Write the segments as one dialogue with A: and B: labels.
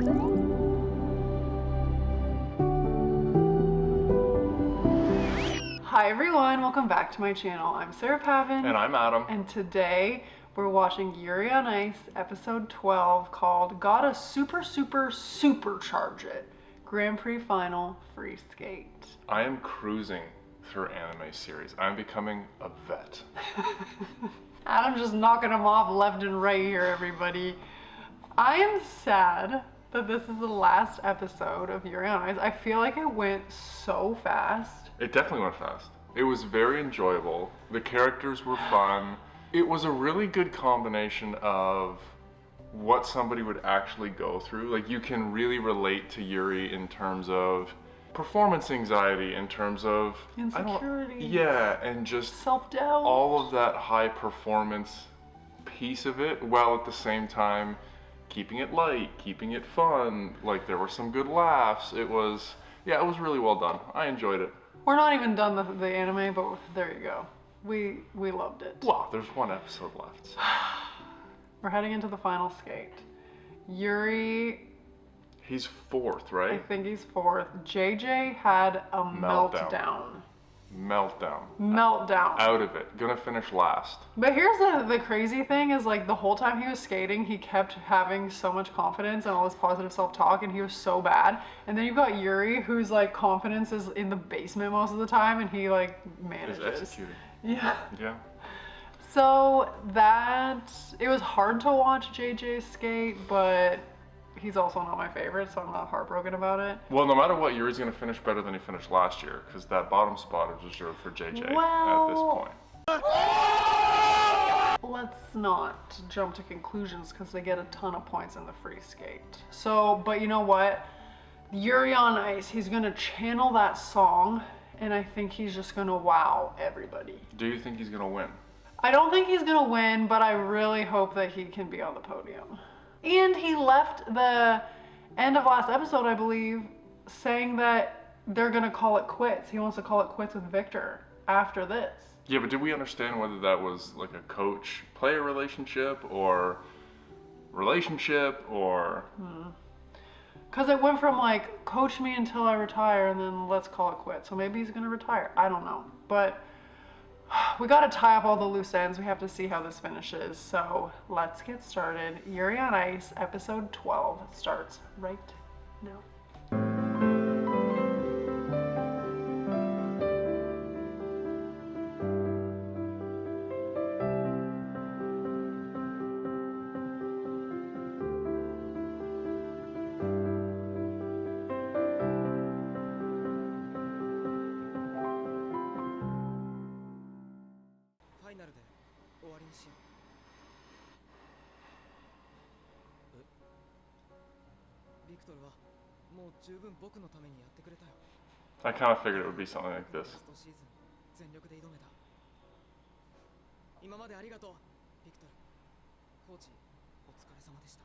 A: Hi everyone, welcome back to my channel. I'm Sarah Pavan.
B: And I'm Adam.
A: And today we're watching Yuri on Ice episode 12 called Gotta Super-Super-Supercharge It. Grand Prix Final Free Skate.
B: I am cruising through anime series. I'm becoming a vet.
A: Adam's just knocking them off left and right here, everybody. I am sad that this is the last episode of Yuri on Ice. I feel like it went so fast.
B: It definitely went fast. It was very enjoyable. The characters were fun. It was a really good combination of what somebody would actually go through. Like, you can really relate to Yuri in terms of performance anxiety, in terms of
A: insecurity.
B: Yeah, and just
A: self-doubt.
B: All of that high performance piece of it, while at the same time keeping it light, keeping it fun. Like, there were some good laughs. It was really well done. I enjoyed it.
A: We're not even done the anime, but there you go. We loved it.
B: Well, there's one episode left.
A: We're heading into the final skate. Yuri...
B: He's fourth, right?
A: I think he's fourth. JJ had a meltdown. Meltdown.
B: Out of it. Gonna finish last.
A: But here's the crazy thing is, like, the whole time he was skating, he kept having so much confidence and all this positive self-talk, and he was so bad. And then you've got Yuri, whose, like, confidence is in the basement most of the time, and he, like, manages.
B: He's executing.
A: Yeah.
B: Yeah.
A: So it was hard to watch JJ skate, but he's also not my favorite, so I'm not heartbroken about it.
B: Well, no matter what, Yuri's going to finish better than he finished last year, because that bottom spot is reserved for JJ at this point.
A: Let's not jump to conclusions, because they get a ton of points in the free skate. So, but you know what? Yuri on Ice, he's going to channel that song, and I think he's just going to wow everybody.
B: Do you think he's going to win?
A: I don't think he's going to win, but I really hope that he can be on the podium. And he left the end of last episode, I believe, saying that they're going to call it quits. He wants to call it quits with Victor after this.
B: Yeah, but did we understand whether that was like a coach-player relationship or...
A: Because it went from, like, coach me until I retire and then let's call it quits. So maybe he's going to retire. I don't know. But we got to tie up all the loose ends. We have to see how this finishes. So let's get started. Yuri on Ice, episode 12 starts right now.
C: 終わりにしよう。ビクトルはもう十分僕のためにやってくれたよ。
B: I kind of figured it would be something like this.
C: ラストシーズン全力で挑めた。今までありがとう、ビクトル。コーチ、お疲れ様でした。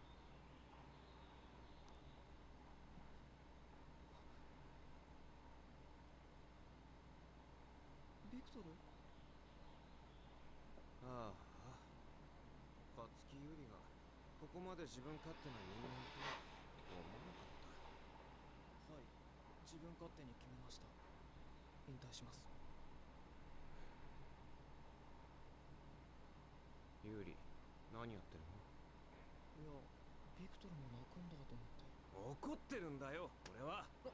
C: ビクトル？ああ、勝木優里がここまで自分勝手な人間とは思わなかった。はい、自分勝手に決めました。引退します。優里、何やってるの？いや、ビクトルも泣くんだと思って。怒ってるんだよ、俺は。グ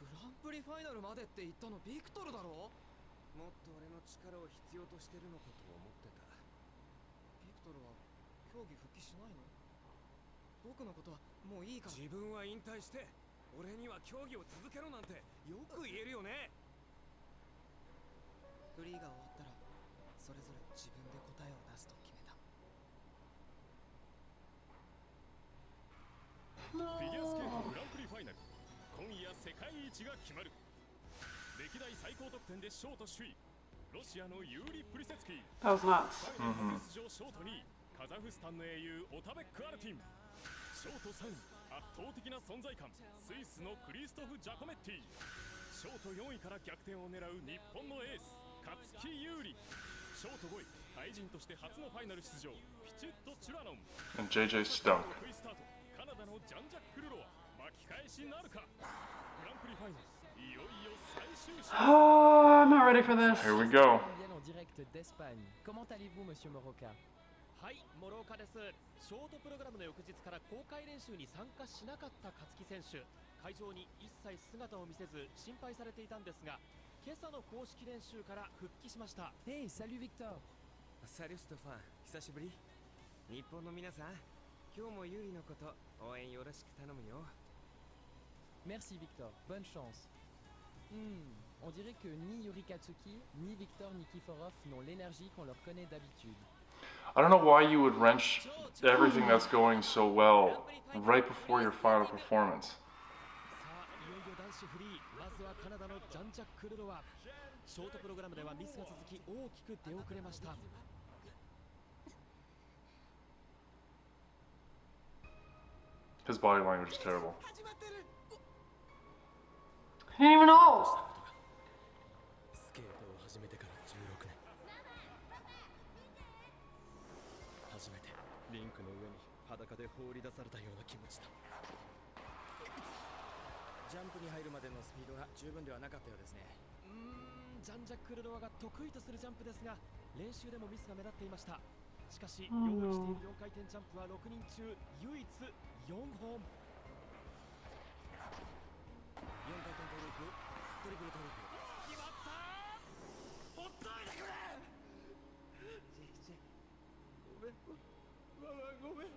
C: ランプリファイナルまでって言ったのビクトルだろ？もっと俺の力を必要としてるのかと思ってた。ビクトルは競技復帰しないの？僕のことはもういいから。自分は引退して俺には競技を続けろなんてよく言えるよね。フリーが終わったらそれぞれ自分で答えを出すと決めた。
D: フィギュアスケートグランプリファイナル、今夜世界一が決まる。歴代最高得点でショート首位、ロシアのユーリ・プリセツキー。
A: That was nuts.
D: 出場ショート2位、カザフスタンの英雄オタベック・アルティン。ショート3位、圧倒的な存在感、スイスのクリストフ・ジャコメッティ。ショート4位から逆転を狙う日本のエース、勝木優里。ショート5位、タイ人として初のファイナル出場、ピチェット・チュラノン。
B: And JJ stunk.
D: カナダのジャンジャック・ルロちなるか。グランプリファイナルいよいよ最終章。
A: Oh, I'm not ready for this.
B: Here we go.
E: Viennent en direct d'Espagne. Comment allez-vous, Monsieur Moroka?
C: はい、諸岡です。ショートプログラムの翌日から公開練習に参加しなかった勝木選手、会場に一切姿を見せず心配されていたんですが、今朝の公式練習から復帰しました。
E: Hey, salut Victor.
F: サリュストファン、久しぶり。日本の皆さん、今日もユリのこと応援よろしく頼むよ。
E: Merci Victor, bonne chance. On dirait que ni Yuri Katsuki, ni Victor Nikiforov n'ont l'énergie qu'on leur connaît d'habitude.
B: I don't know why you would wrench everything that's going so well right before your final performance.
C: さあ、いよいよ男子フリー、まずはカナダのジャンジャック・ルロワ。ショートプログラムではミスが続き大きく出遅れました。
B: His body language is terrible.
A: He didn't even know.
C: スケートを始めてから16年。初めてリンクの上に裸で放り出されたような気持ちだ。
F: ジャンプに入るまでのスピードが十分ではなかったようですね。
C: ジャンジャック・ルロワが得意とするジャンプですが、練習でもミスが目立っていました。しかし、用意している4回転ジャンプは6人中唯一4本。
F: 4回転トリプル、トリプルトリプル。
C: 決まった。ほっといてくれ。ごめん。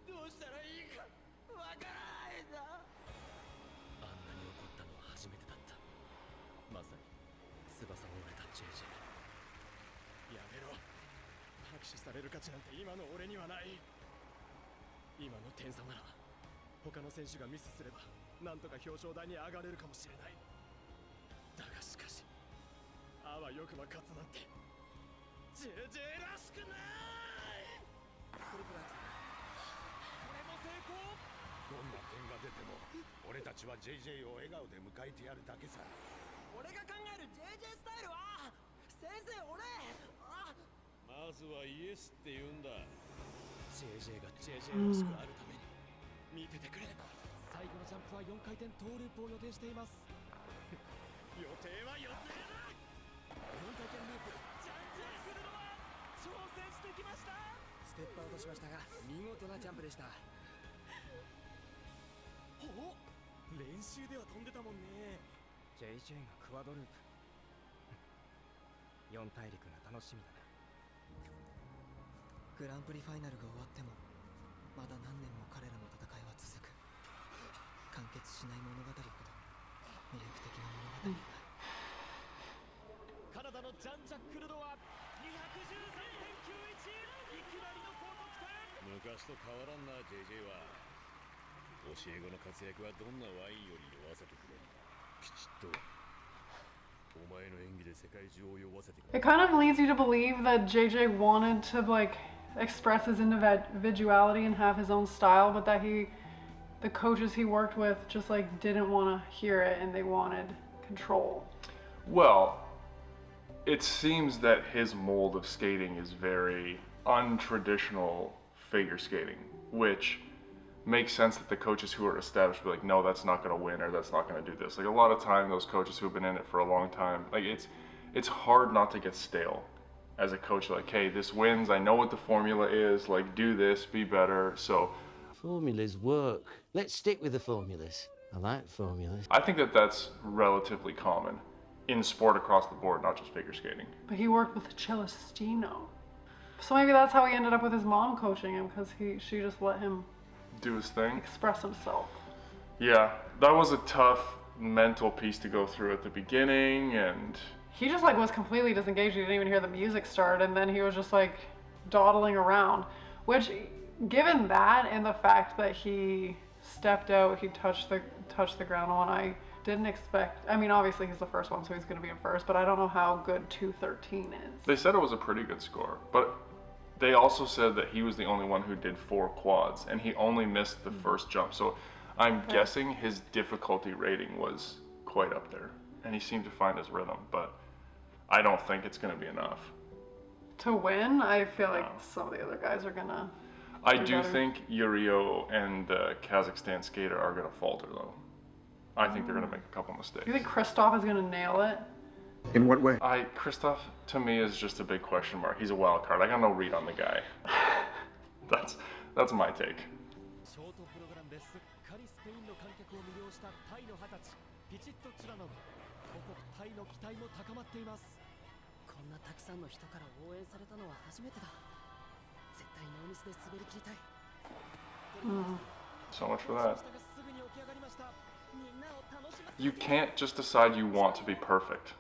C: どうしたらいいかわからないんだ。あんなに怒ったのは初めてだった。まさに翼の折れた JJ。 やめろ。拍手される価値なんて今の俺にはない。今の点差なら他の選手がミスすればなんとか表彰台に上がれるかもしれない。だがしかし、あわよくば勝つなんて JJ らしくない。
F: トリプルアクセル。
C: これも成功。
G: どんな点が出ても俺たちは JJ を笑顔で迎えてやるだけさ。
C: 俺が考える JJ スタイルは、先生俺
D: まずはイエスって言うんだ。
C: JJ が JJ らしくあるために見ててくれ。最後のジャンプは4回転トーループを予定しています。予定は予定だ。4回転ループ、ジャンジャック・ルロワ挑戦してきました。
F: ステップアウトしましたが、見事なジャンプでした。
C: お、練習では飛んでたもんね。
F: JJ がクワドループ。4大陸が楽しみだな。グランプリファイナルが終わってもまだ何年も彼らの戦いは続く。完結しない物語ほど魅力的な物語だ。
C: カナダのジャンジャック・ルロワ 213.91、 いきなりの高得点。
D: 昔と変わらんな JJ は。教え子の活躍はどんなワインより酔わせてくれ。きちっとお前の演技で世界中を酔わせてくれ。
A: It kind of leads you to believe that JJ wanted to like express his individuality and have his own style, but that the coaches he worked with just like didn't want to hear it and they wanted control.
B: Well, it seems that his mold of skating is very untraditional figure skating, which makes sense that the coaches who are established be like, no, that's not going to win, or that's not going to do this. Like a lot of time, those coaches who've been in it for a long time, like it's hard not to get stale as a coach. Like, hey, this wins. I know what the formula is. Like, do this, be better. So
H: Formulas work. Let's stick with the formulas. I like formulas.
B: I think that that's relatively common in sport across the board, not just figure skating.
A: But he worked with Celestino. So maybe that's how he ended up with his mom coaching him, because she just let him
B: Do his thing.
A: express himself.
B: Yeah, that was a tough mental piece to go through at the beginning, and
A: He just like was completely disengaged. He didn't even hear the music start, and then he was just like dawdling around. Which, given that and the fact that he stepped out, he touched the ground one, I didn't expect. I mean, obviously he's the first one, so he's going to be in first, but I don't know how good 213 is.
B: they said it was a pretty good score. But they also said that he was the only one who did 4 quads, and he only missed the first jump. So I'm guessing his difficulty rating was quite up there, and he seemed to find his rhythm, but I don't think it's going to be enough.
A: To win, I feel like
B: No.
A: some of the other guys are gonna.
B: I do think Yurio and the Kazakhstan skater are going to falter, though. I think they're going to make a couple mistakes.
A: You think Kristoff is going to nail it?
I: In what way?
B: Kristoff, to me, is just a big question mark. He's a wild card. I got no read on the guy. That's my take.
C: ショートプログラムですっかりスペインの観客を魅了したタイの20歳ピチッとチュラノブ母国タイの期待も高まっています
J: こんなたくさんの人から応援されたのは初めてだ絶対ノーミスで滑り切りたい
B: So much for that.
C: すぐに起き上がりました
B: You can't just decide you want to be perfect.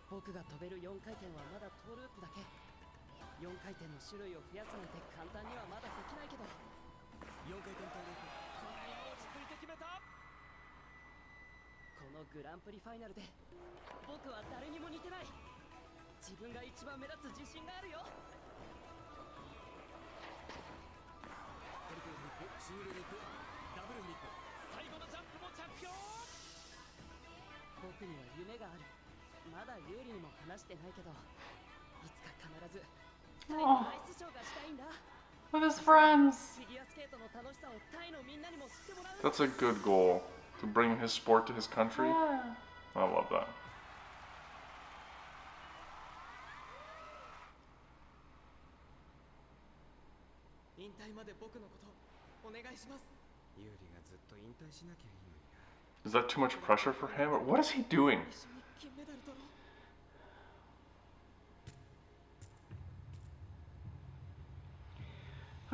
J: 僕が飛べる4回転はまだトーループだけ4回転の種類を増やすなんて簡単にはまだできないけど
C: 4回転トーループこれは落ち着いて決めた
J: このグランプリファイナルで僕は誰にも似てない自分が一番目立つ自信があるよ
C: トリプルフリップシングルフリップダブルフリップ最後のジャンプも着氷
J: 僕には夢があるまだユーリにも話してないけどいつか必ずタイのアイスショーがしたいんだ
A: With his friends.
J: フィギュアスケートの楽しさをタイのみんなにも知ってもらう
B: That's a good goal. To bring his sport to his country.
A: Yeah.
B: I love that.
C: 引退まで僕のことお願いしますユーリがずっと引退しなきゃいいのにな
B: Is that too much pressure for him? What is he doing?
C: 一緒に金メダル取ろう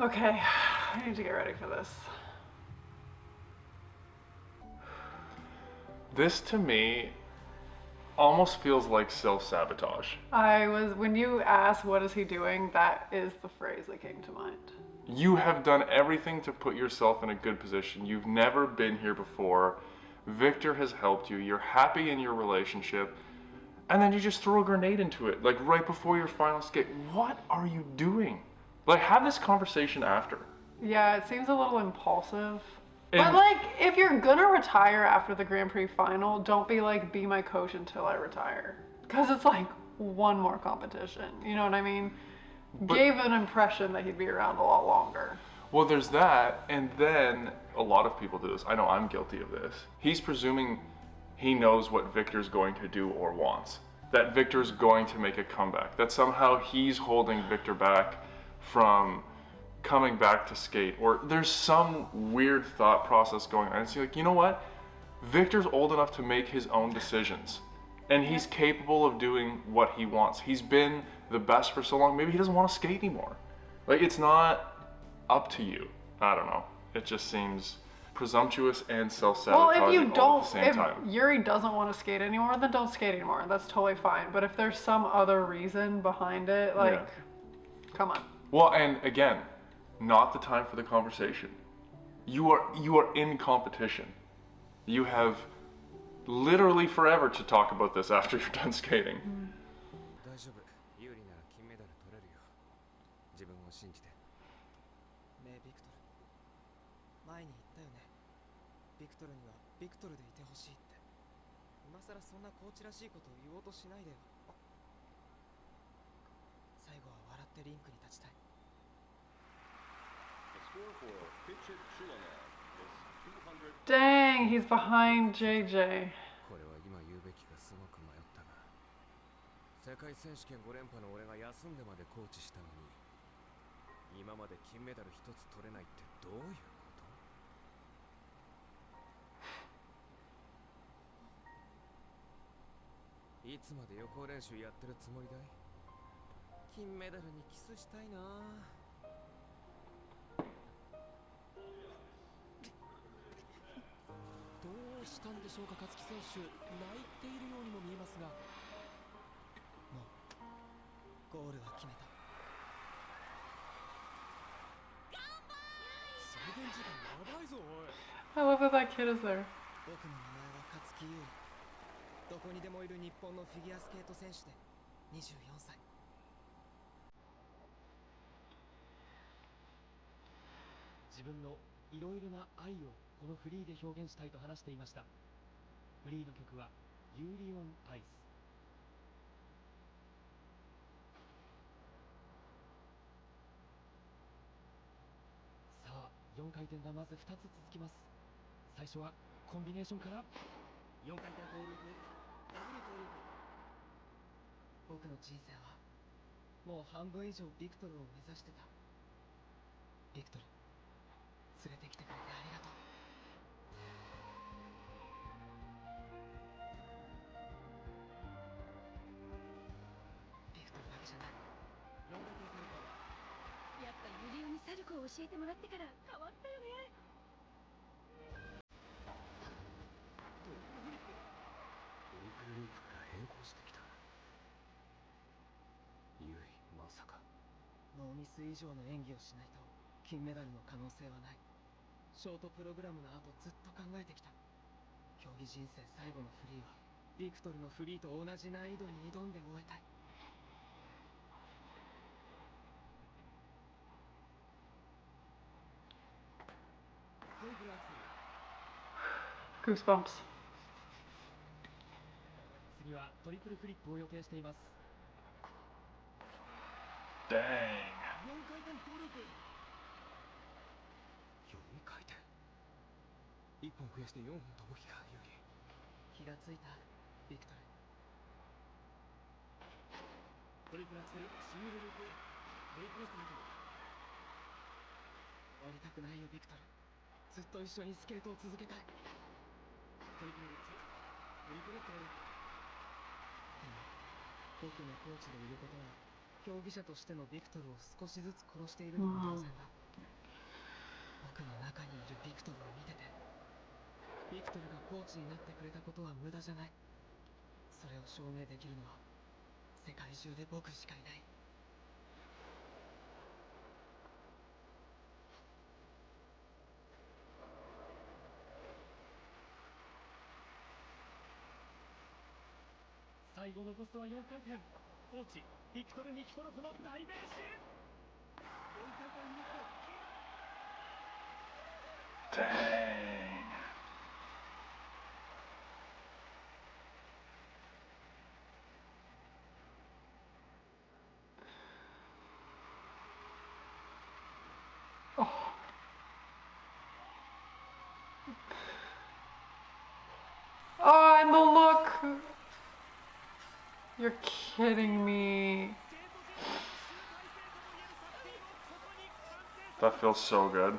A: Okay, I need to get ready for this.
B: This to me almost feels like self-sabotage.
A: When you asked what is he doing, that is the phrase that came to mind.
B: You have done everything to put yourself in a good position. You've never been here before. Victor has helped you. You're happy in your relationship. And then you just throw a grenade into it, like right before your final skate. What are you doing? Like, have this conversation after.
A: Yeah, it seems a little impulsive.
B: And-
A: But like, if you're gonna retire after the Grand Prix final, don't be like, be my coach until I retire. Because it's like one more competition. You know what I mean?
B: But-
A: Gave an impression that he'd be around a lot longer.
B: Well, there's that, and then a lot of people do this. I know I'm guilty of this. He's presuming he knows what Victor's going to do or wants. That Victor's going to make a comeback. That somehow he's holding Victor back from coming back to skate. Or there's some weird thought process going on. It's like, you know what? Victor's old enough to make his own decisions. And he's capable of doing what he wants. He's been the best for so long. Maybe he doesn't want to skate anymore. Like, it's not up to you. I don't know. It just seems presumptuous and
A: Well,
B: self-sabotaging
A: if you
B: all at
A: don't,
B: the same
A: if
B: time.
A: Yuri doesn't want to skate anymore, then don't skate anymore. That's totally fine. But if there's some other reason behind it, like, come on.
B: Well, and again, not the time for the conversation. You are in competition. You have literally forever to talk about this after you're done skating.
C: 大丈夫ユーリなら金メダル取れるよ自分を信じてねえビクトル前に言ったよねビクトルにはビクトルでいてほしいって今さらそんなコーチらしいことを言おうとしないでよ最後は笑ってリンクに立ちたい
A: Dang, he's behind JJ.
C: これは今言うべきかすごく迷ったが世界選手権5連覇の俺が休んでまでコーチしたのに今まで金メダル一つ取れないってどういうこといつまで予行練習やってるつもりだい金メダルにキスしたいなどうしたんでしょうか勝木選手泣いているようにも見えますがもうゴールは決めた制限時間やばいぞおい
A: I love that that kid is there.
C: 僕の名前は勝木優衣どこにでもいる日本のフィギュアスケート選手で24歳
E: 自分のいろいろな愛をこのフリーで表現したいと話していました。フリーの曲はユーリオンアイス。4回転がまず2つ続きます。最初はコンビネーションから4回転トーループ、ダブルトーループ。僕の人生はもう半分以上ビクトルを目指してた。ビクトル、連れてきてくれてありがとう。ビクトルだけじゃない。4回転トーループ。
J: やっぱユリオにサルコーを教えてもらってから変わったよね。
G: トリプルループから変更してきた。ユリ、まさか。
E: ノーミス以上の演技をしないと金メダルの可能性はない。ショートプログラムの後ずっと考えてきた。競技人生最後のフリーはビクトルのフリーと同じ難易度に挑んで終えたい。トリプルアクセル。
A: Goosebumps.
E: 次はトリプルフリップを予定しています。
B: Dang.
E: 4回転トーループ。
G: 4回転。1本増やして4本飛ぶ気か、ユリ。
E: 気がついた、ビクトル。トリプルアクセル、シングルループ、レイプレスリング。終わりたくないよ、ビクトル。ずっと一緒にスケートを続けたい。トリプルルッツ、トリプルトーループ。でも、僕のコーチでいることは、競技者としてのビクトルを少しずつ殺しているのも当然だ。僕の中にいるビクトルを見てて、ビクトルがコーチになってくれたことは無駄じゃない。それを証明できるのは世界中で僕しかいない。最後のポストは4回転。コーチビクトル・ニキフォロフの代名詞。4回転ミックス。
B: Dang.
A: Oh. Oh, and the look! You're kidding me.
B: That feels so good.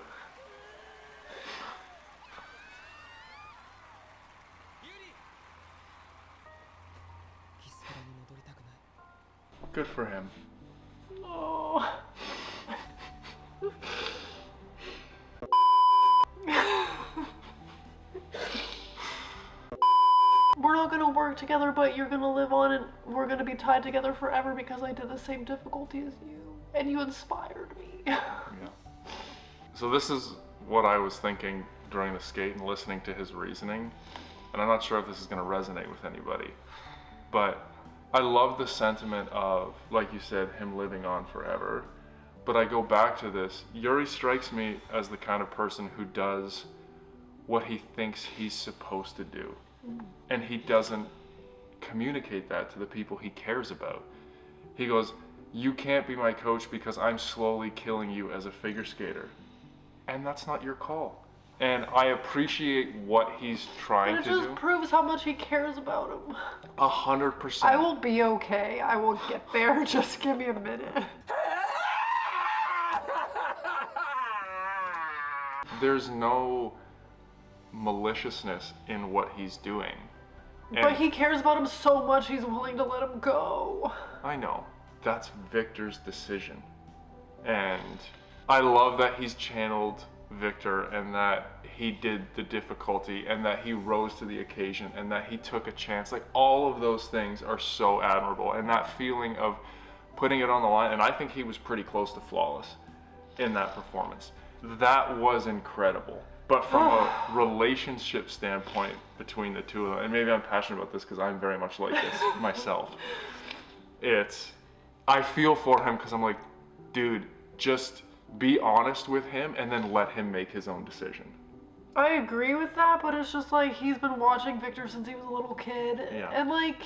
B: Good for him.
A: Oh. We're not gonna work together, but you're gonna live on and we're gonna be tied together forever because I did the same difficulty as you. And you inspired me.
B: Yeah. So this is what I was thinking during the skate and listening to his reasoning. And I'm not sure if this is gonna resonate with anybody. But I love the sentiment of, like you said, him living on forever. But I go back to this. Yuri strikes me as the kind of person who does what he thinks he's supposed to do. And he doesn't communicate that to the people he cares about. He goes, you can't be my coach because I'm slowly killing you as a figure skater. And that's not your call. And I appreciate what he's trying
A: But it
B: to
A: just
B: do.
A: proves how much he cares about him.
B: 100%.
A: I will be okay. I will get there. Just give me a minute.
B: There's no maliciousness in what he's doing.
A: But he cares about him so much he's willing to let him go.
B: I know. That's Victor's decision. And I love that he's channeled Victor and that he did the difficulty and that he rose to the occasion and that he took a chance. Like, all of those things are so admirable. And that feeling of putting it on the line, and I think he was pretty close to flawless in that performance. That was incredible. But from a relationship standpoint between the two of them, and maybe I'm passionate about this because I'm very much like this myself, I feel for him because I'm like, dude, just be honest with him and then let him make his own decision.
A: I agree with that, but it's just like he's been watching Victor since he was a little kid.
B: Yeah.
A: And like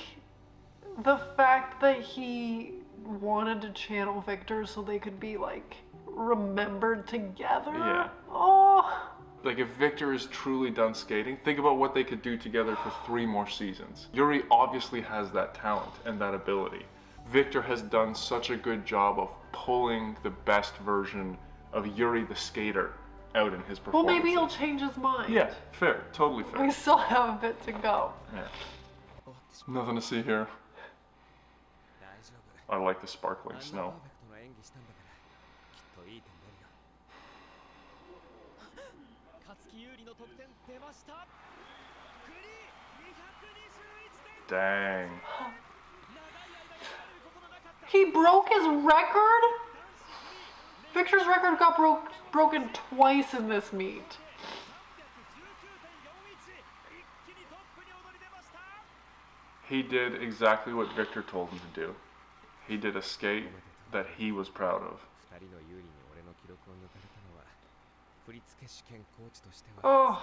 A: the fact that he wanted to channel Victor so they could be like remembered together.
B: Yeah.
A: Oh.
B: Like if Victor is truly done skating, think about what they could do together for 3 more seasons. Yuri obviously has that talent and that ability. Victor has done such a good job of pulling the best version of Yuri the skater out in his
A: Well,
B: performance.
A: maybe he'll change his mind.
B: Yeah, fair, totally fair.
A: We still have a bit to go.
B: Yeah. Nothing to see here. I like the sparkling snow.
C: 勝木優里の得点出ました。フリー221点。
B: Dang.
A: He broke his record? Victor's record got broken twice in this meet.
B: He did exactly what Victor told him to do. He did a skate that he was proud of.
A: Oh.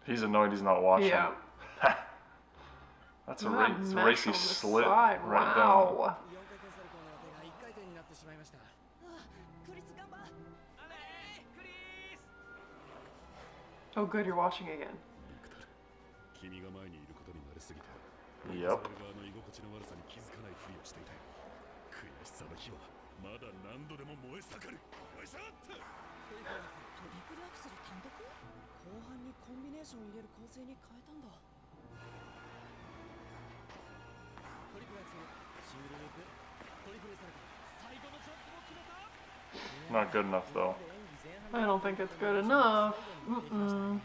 B: He's annoyed he's not watching.
A: Yeah.
B: That's a
A: That
B: race,
A: mesh
B: racy
A: on the
B: slit
A: side.
B: right
A: Wow. Oh good, you're watching again.
B: Yep. Not good enough though.
A: I don't think it's good enough. Mm-mm.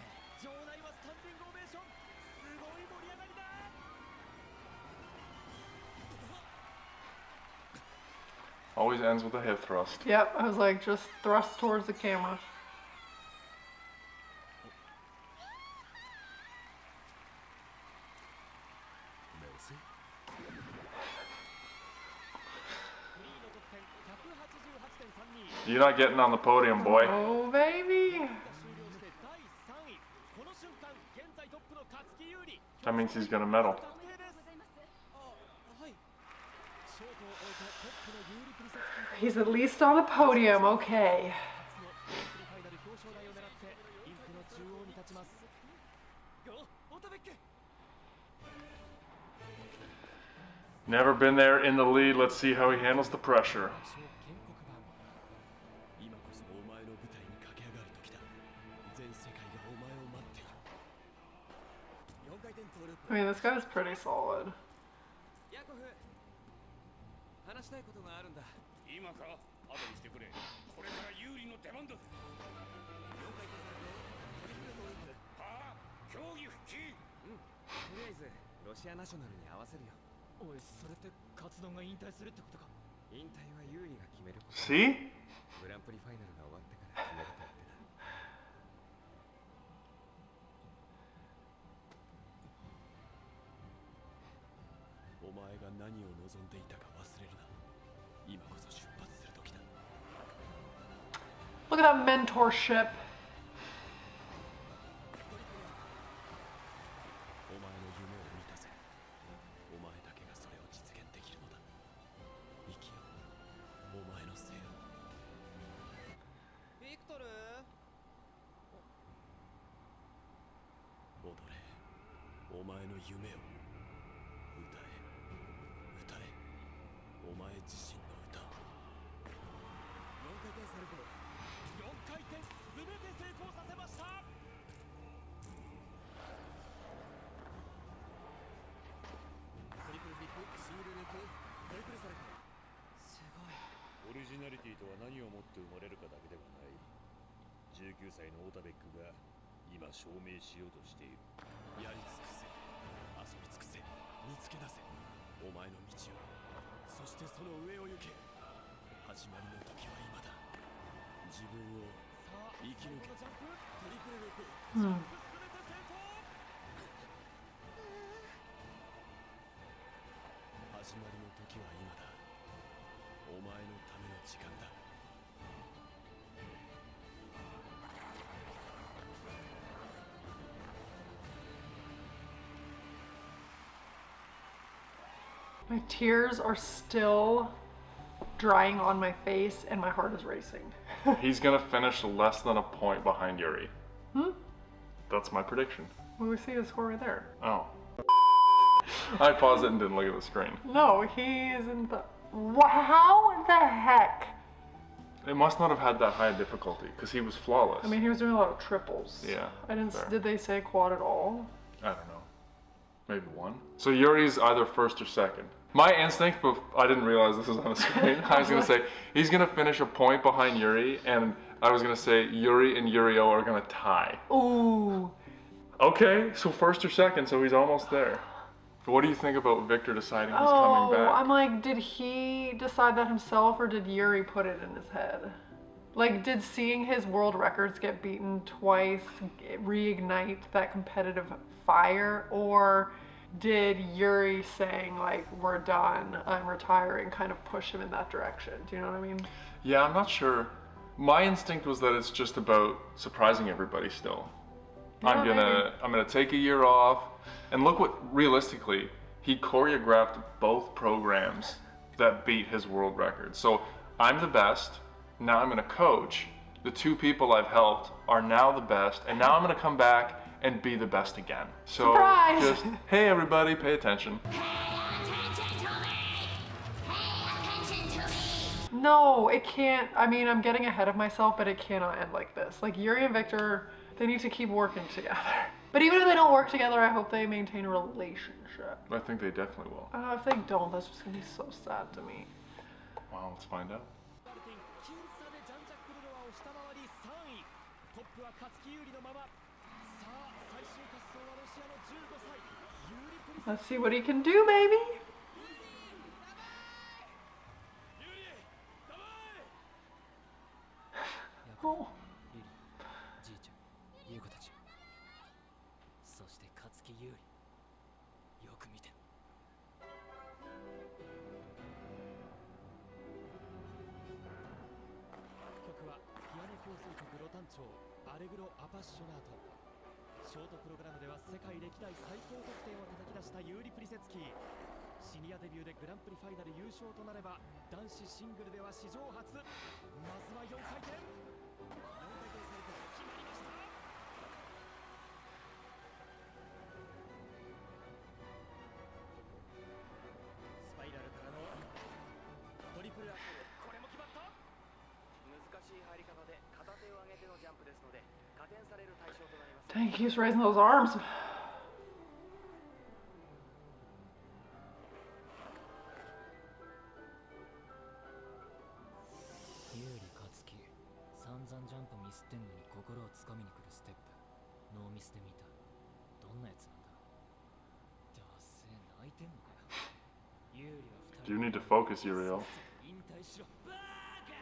B: Always ends with a hip thrust.
A: Yep, I was like, just thrust towards the camera.
B: You're not getting on the podium, boy.
A: Oh, baby.
B: That means he's gonna medal.
A: He's at least on the podium, okay.
B: Never been there in the lead. Let's see how he handles the pressure.
A: I mean, this guy's pretty solid.
B: See?
A: Look at that mentorship.
D: 持って生まれるかだけではない。19歳のオタベックが今証明しようとしている。やり尽くせ、遊び尽くせ、見つけ出せ、お前の道を、そしてその上を行け。始まりの時は今だ。自分を生き抜け。トリプルループ、ジャンプすべて成功。始まりの時は今だ。お前のための時間だ。
A: My tears are still drying on my face and my heart is racing.
B: He's gonna finish less than a point behind Yuri.
A: Hmm?
B: That's my prediction.
A: Well, we see the score right there.
B: Oh. I paused it and didn't look at the screen.
A: No, he is in the... How the heck?
B: It must not have had that high difficulty, because he was flawless.
A: I mean, he was doing a lot of triples.
B: Yeah,
A: I didn't...
B: fair.
A: Did they say quad at all?
B: I don't know. Maybe one. So Yuri's either first or second. My instinct, but I didn't realize this was on the screen. I was gonna say, he's gonna finish a point behind Yuri, and I was gonna say Yuri and Yurio are gonna tie.
A: Ooh.
B: Okay, so first or second, so he's almost there. What do you think about Victor deciding he's coming back?
A: I'm like, did he decide that himself or did Yuri put it in his head? Like, did seeing his world records get beaten twice reignite that competitive fire? Or did Yuri saying, like, we're done, I'm retiring, kind of push him in that direction? Do you know what I mean?
B: Yeah, I'm not sure. My instinct was that it's just about surprising everybody still.
A: Yeah,
B: I'm gonna take a year off. And look what, realistically, he choreographed both programs that beat his world record. So I'm the best, now I'm gonna coach. The two people I've helped are now the best, and now I'm gonna come back and be the best again. So
A: Surprise!
B: just, hey everybody, pay attention.
A: No, it can't. I mean, I'm getting ahead of myself, but it cannot end like this. Like, Yuri and Victor, they need to keep working together. But even if they don't work together, I hope they maintain a relationship.
B: I think they definitely will.
A: If they don't, that's just gonna be so sad to me.
B: Well, let's find out.
A: Let's see what he can do, baby. Oh.
F: そして勝木優里、よく見て。曲はピアノ協奏曲ロタン調アレグロ・アパッショナート。ショートプログラムでは世界歴代最高得点を叩き出したユーリ・プリセツキー。シニアデビューでグランプリファイナル優勝となれば男子シングルでは史上初。まずは4回転。
A: Dang, he keeps raising those arms.
F: ユーリ勝木、散々ジャンプミスってんのに心をつかみに来るステップ。ノーミスで見た。どんなやつなんだろう。だせえ泣いてんのかよ。ユーリは2人。
B: You need to focus, Yurio.
F: 引退しろ。バーカ。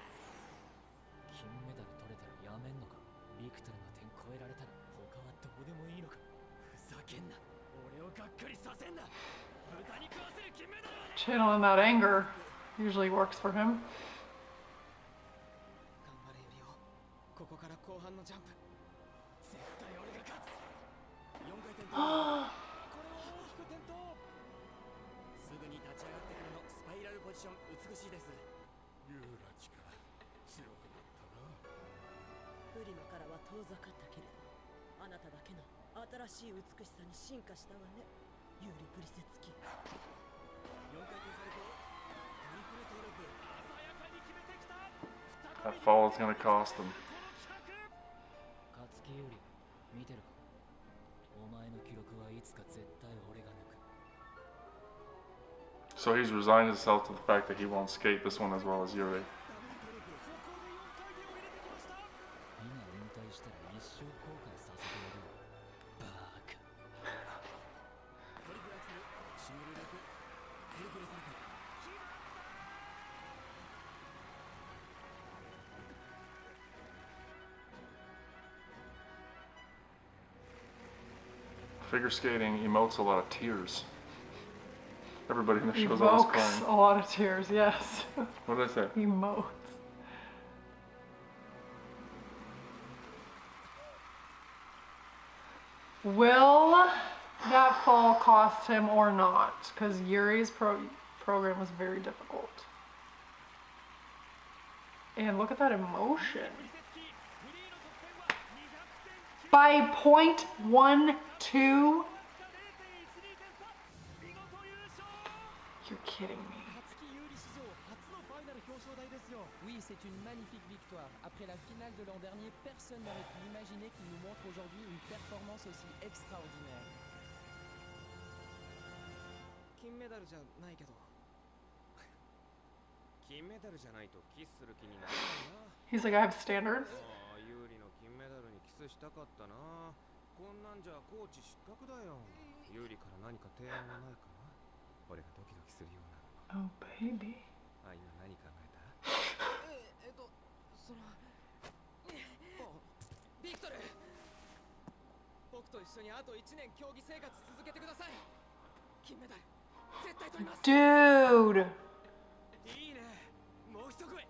F: 金メダル取れたらやめんのか。ビクトルの点超えられたら他はどうでもいいのか。ふざけんな。俺をがっかりさせんな。豚に食わせる金メダル。
A: Channeling that anger usually works for him.
F: ここから後半のジャンプ。絶対俺が勝つ。4回転。これは大きく転倒。すぐに立ち上がってからのスパイラルポジション美しいです。
G: ユーラチか強くなったな。
J: プリマからは遠ざかったけれど、あなただけの新しい美しさに進化したわね、ユーリ・プリセツキ。4回転サルコー、トリプルトーループ。鮮やかに決めてきた。
B: That fall is gonna cost him.
F: 勝木より見てるか。お前の記録はいつか絶対俺が抜く。
B: So he's resigned himself to the fact that he won't skate this one as well as Yuri. Figure skating emotes a lot of tears. Everybody in the show's always
A: Evokes
B: crying.
A: a lot of tears, yes.
B: What did I say?
A: Emotes. Will that fall cost him or not? Because Yuri's program was very difficult. And look at that emotion. By 0.12? You're kidding me.
I: Oui, c'est une magnifique victoire. Après la finale de l'an dernier, personne n'aurait pu imaginer qu'il nous montre aujourd'hui une performance aussi extraordinaire.
A: He's like, I have standards. Oh, baby.
C: ビクトル、僕と一緒にあと1年競技生活続けてください。金メダル絶対取ります。
A: Dude.
C: いいね。もう一声。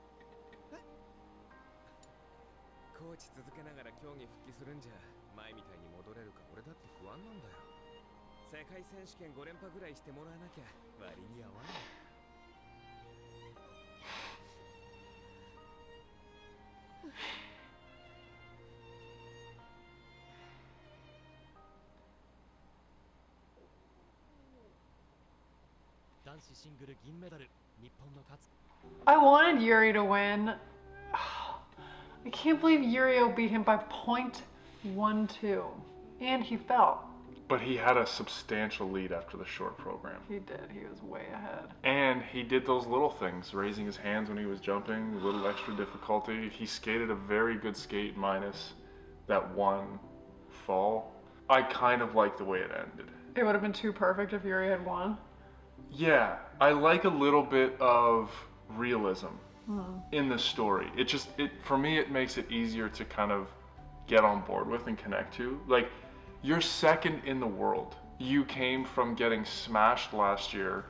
C: コーチ続けながら競技復帰するんじゃ前みたいに戻れるか俺だって不安なんだよ。世界選手権5連覇ぐらいしてもらわなきゃ割に合わない。
A: I wanted Yuri to win. I can't believe Yuri beat him by 0.12. And he fell.
B: But he had a substantial lead after the short program.
A: He did. He was way ahead.
B: And he did those little things, raising his hands when he was jumping, a little extra difficulty. He skated a very good skate minus that one fall. I kind of like the way it ended.
A: It would have been too perfect if Yuri had won.
B: Yeah, I like a little bit of realism in the story. For me, it makes it easier to kind of get on board with and connect to. Like, you're second in the world. You came from getting smashed last year.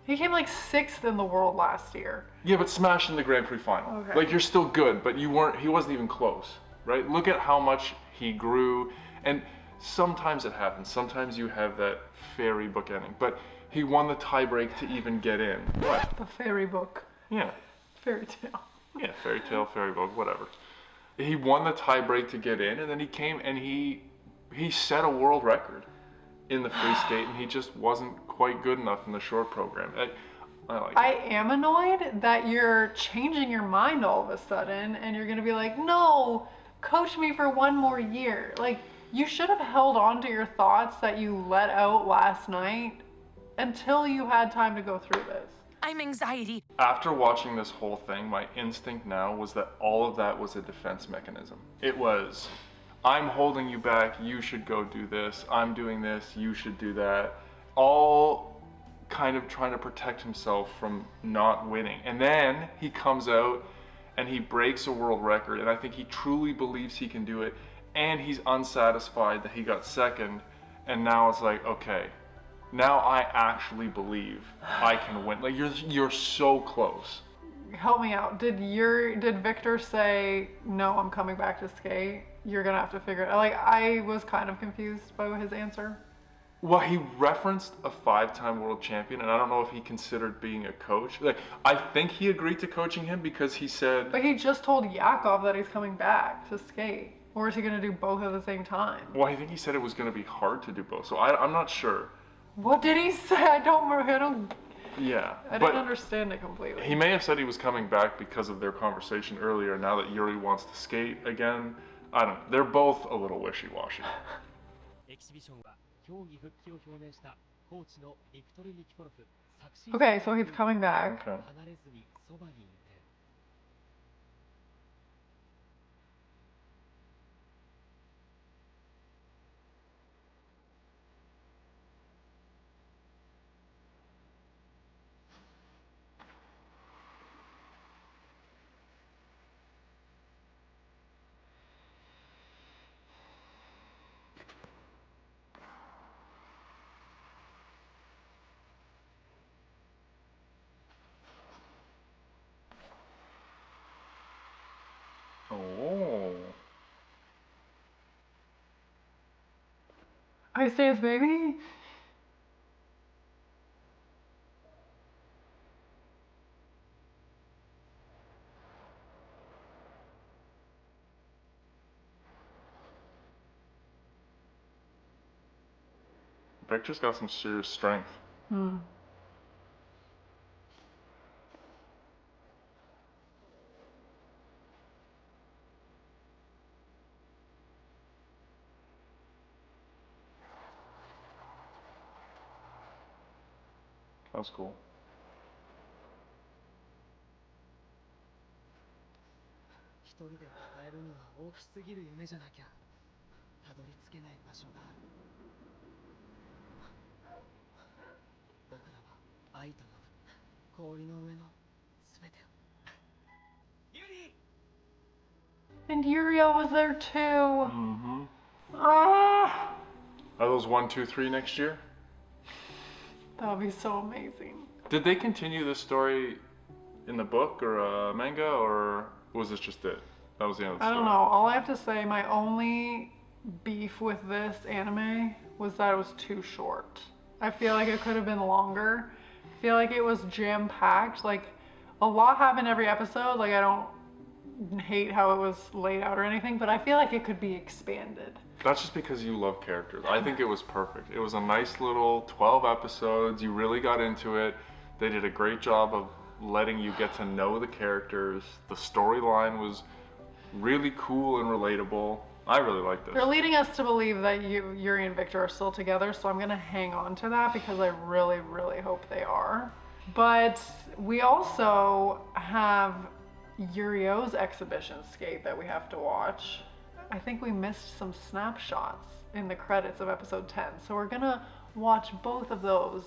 A: He came like 6th in the world last year.
B: Yeah, but smashed in the Grand Prix final.
A: Okay.
B: Like, you're still good, but he wasn't even close, right? Look at how much he grew. And sometimes it happens. Sometimes you have that fairy book ending. But he won the tiebreak to even get in. What?
A: The fairy book.
B: Yeah.
A: Fairy tale.
B: Yeah, fairy tale, fairy book, whatever. He won the tiebreak to get in, and then he came and he set a world record in the free skate, and he just wasn't quite good enough in the short program. I like
A: I
B: it.
A: am annoyed that you're changing your mind all of a sudden, and you're gonna be like, no, coach me for one more year. Like, you should have held on to your thoughts that you let out last night until you had time to go through this.
K: I'm anxiety.
B: After watching this whole thing, my instinct now was that all of that was a defense mechanism. It was, I'm holding you back, you should go do this, I'm doing this, you should do that. All kind of trying to protect himself from not winning. And then he comes out and he breaks a world record, and I think he truly believes he can do it, and he's unsatisfied that he got second, and now it's like, okay, now I actually believe I can win. Like, you're so close.
A: Help me out. Did Victor say, no, I'm coming back to skate? You're gonna have to figure it out. Like, I was kind of confused by his answer.
B: Well, he referenced a 5-time world champion, and I don't know if he considered being a coach. Like, I think he agreed to coaching him because he said...
A: But he just told Yakov that he's coming back to skate. Or is he gonna do both at the same time?
B: Well, I think he said it was gonna be hard to do both, so I'm not sure.
A: What did he say? I don't...
B: Yeah.
A: I didn't understand it completely.
B: He may have said he was coming back because of their conversation earlier, now that Yuri wants to skate again. I don't know. They're both a little wishy-washy.
A: Okay, so he's coming back.
B: Okay.
A: Ice Dance Baby?
B: Victor's got some serious strength.
A: Hmm.
B: That was cool.
E: 一人で抱えるには大きすぎる夢じゃなきゃたどり着けない場所がある。僕らは愛と呼ぶ氷の上の全てを。
A: And Yurio was there too.
B: Mm-hmm.
A: Ah,
B: Are those 1, 2, 3 next year?
A: that would be so amazing.
B: Did they continue this story in the book or manga, or was this just it? That was the end of the
A: I
B: story.
A: don't know. All I have to say, my only beef with this anime was that it was too short. I feel like it could have been longer. I feel like it was jam-packed. Like, a lot happened every episode. Like, I don't hate how it was laid out or anything, but I feel like it could be expanded.
B: That's just because you love characters. I think it was perfect. It was a nice little 12 episodes. You really got into it. They did a great job of letting you get to know the characters. The storyline was really cool and relatable. I really liked this.
A: They're leading us to believe that Yuri and Victor are still together, so I'm gonna hang on to that because I really, really hope they are. But we also have Yurio's exhibition skate that we have to watch. I think we missed some snapshots in the credits of episode 10, so we're gonna watch both of those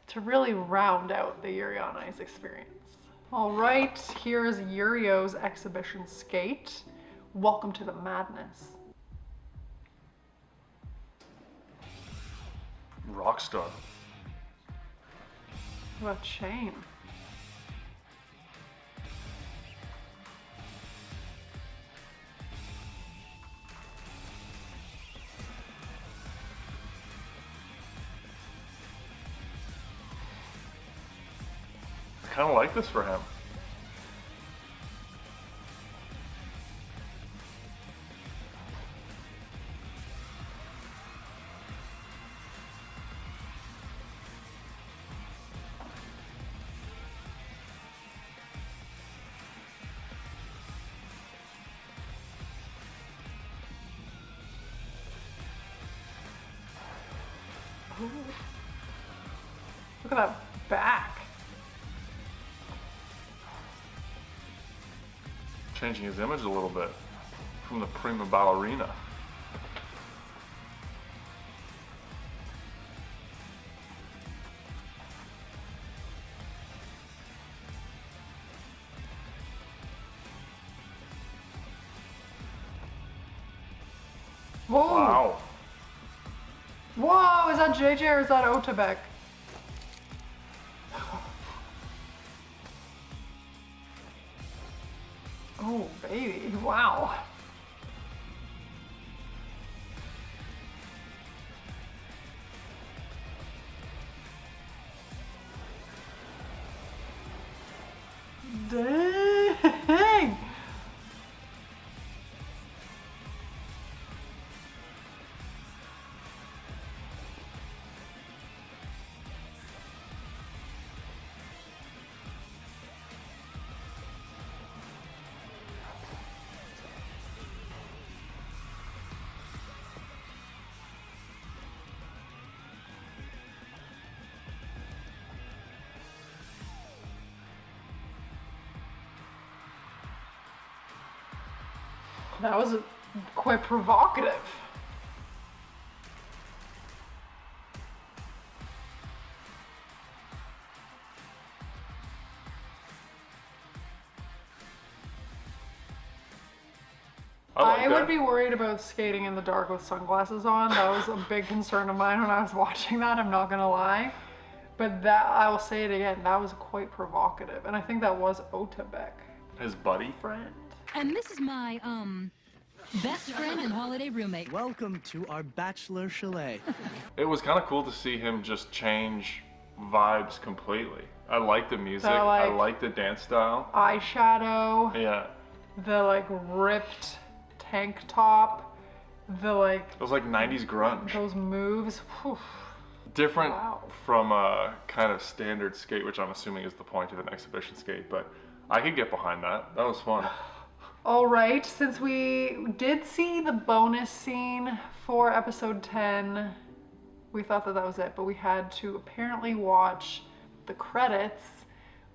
A: to really round out the Yuri on Ice experience. All right, here's Yurio's exhibition skate. Welcome to the madness.
B: Rockstar.
A: What a chain.
B: I kind of like this for him.
A: Ooh. Look at that back.
B: Changing his image a little bit from the prima ballerina.
A: Whoa!
B: Wow.
A: Whoa, is that JJ or is that Otabek? Oh, baby, wow. Dang! That was quite provocative. I would be worried about skating in the dark with sunglasses on. That was a big concern of mine when I was watching that, I'm not gonna lie. But that, I will say it again, that was quite provocative. And I think that was Otabek.
B: His buddy?
A: Friend.
K: And this is my, Best friend and holiday roommate.
L: Welcome to our bachelor chalet.
B: It was kind of cool to see him just change vibes completely. I like the music.
A: The, like,
B: I like the dance style.
A: Eyeshadow.
B: Yeah.
A: The like ripped tank top. The like.
B: It was like 90s grunge.
A: Those moves. Whew.
B: Different from a kind of standard skate, which I'm assuming is the point of an exhibition skate, but I could get behind that. That was fun.
A: All right, since we did see the bonus scene for episode 10, we thought that was it, but we had to apparently watch the credits,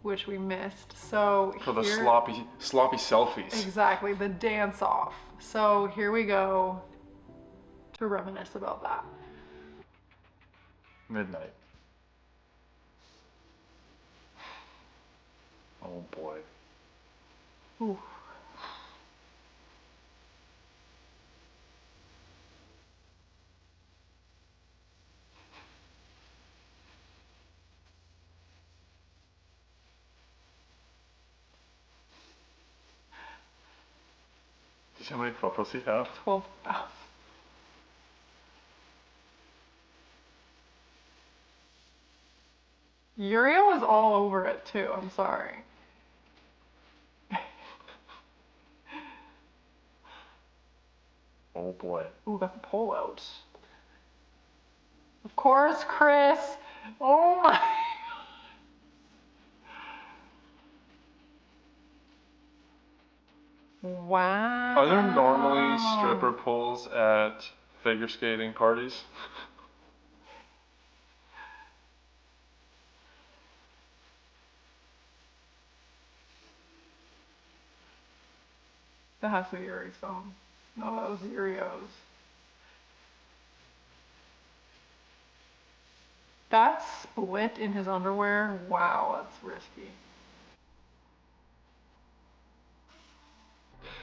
A: which we missed. So
B: for the sloppy selfies.
A: Exactly, the dance off. So here we go to reminisce about that.
B: Midnight. Oh boy.
A: Ooh.
B: Do you see how many photos he has?
A: 12,000. Yuri was all over it too, I'm sorry.
B: Oh boy.
A: Ooh, got the pole out. Of course, Chris. Oh my. Wow.
B: Are there normally stripper poles at figure skating parties?
A: That has to be Yuri's phone. No, that was Yurio's. That split in his underwear, wow, that's risky.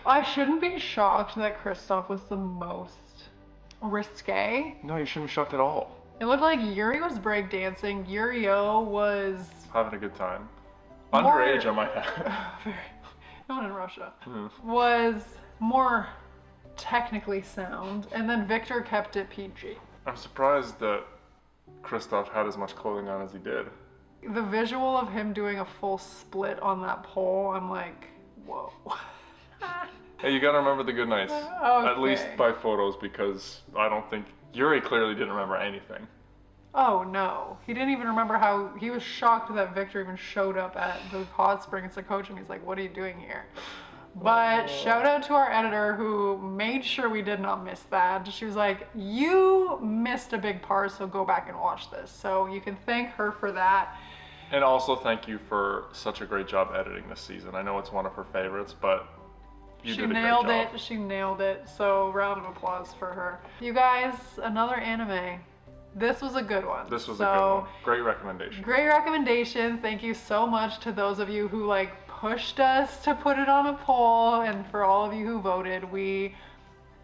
A: I shouldn't be shocked that Kristoff was the most risque.
B: No, you shouldn't be shocked at all.
A: It looked like Yuri was breakdancing. Yurio was
B: having a good time. Underage, I might have.
A: Not in Russia.
B: Mm.
A: Was more technically sound, and then Victor kept it PG.
B: I'm surprised that Kristoff had as much clothing on as he did.
A: The visual of him doing a full split on that pole, I'm like, whoa.
B: Hey, you gotta remember the good nights.
A: Okay.
B: At least by photos, because I don't think Yuri clearly didn't remember anything.
A: Oh no, he didn't even remember how, he was shocked that Victor even showed up at the hot springs to coach him. He's like, what are you doing here? But shout out to our editor who made sure we did not miss that. She was like, you missed a big part, so go back and watch this. So you can thank her for that.
B: And also thank you for such a great job editing this season. I know it's one of her favorites, but you did a great job.
A: She nailed it. So round of applause for her. You guys, another anime. This was a good one.
B: This was a good one. Great recommendation.
A: Great recommendation. Thank you so much to those of you who like pushed us to put it on a poll, and for all of you who voted. We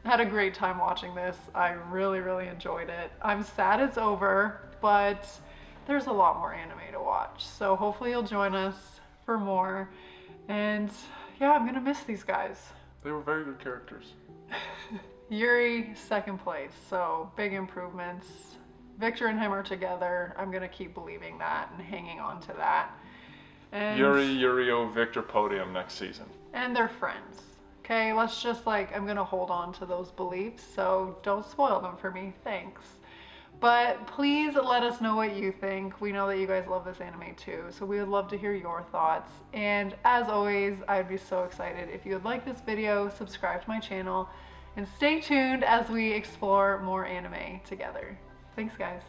A: had a great time watching this. I really, really enjoyed it. I'm sad it's over, but there's a lot more anime to watch. So hopefully you'll join us for more. And yeah, I'm gonna miss these guys.
B: They were very good characters.
A: Yuri, second place, so big improvements. Victor and him are together. I'm gonna keep believing that and hanging on to that. And
B: Yurio, Victor podium next season.
A: And they're friends. Okay, let's just like, I'm gonna hold on to those beliefs, so don't spoil them for me, thanks. But please let us know what you think. We know that you guys love this anime too, so we would love to hear your thoughts. And as always, I'd be so excited if you would like this video, subscribe to my channel, and stay tuned as we explore more anime together. Thanks guys.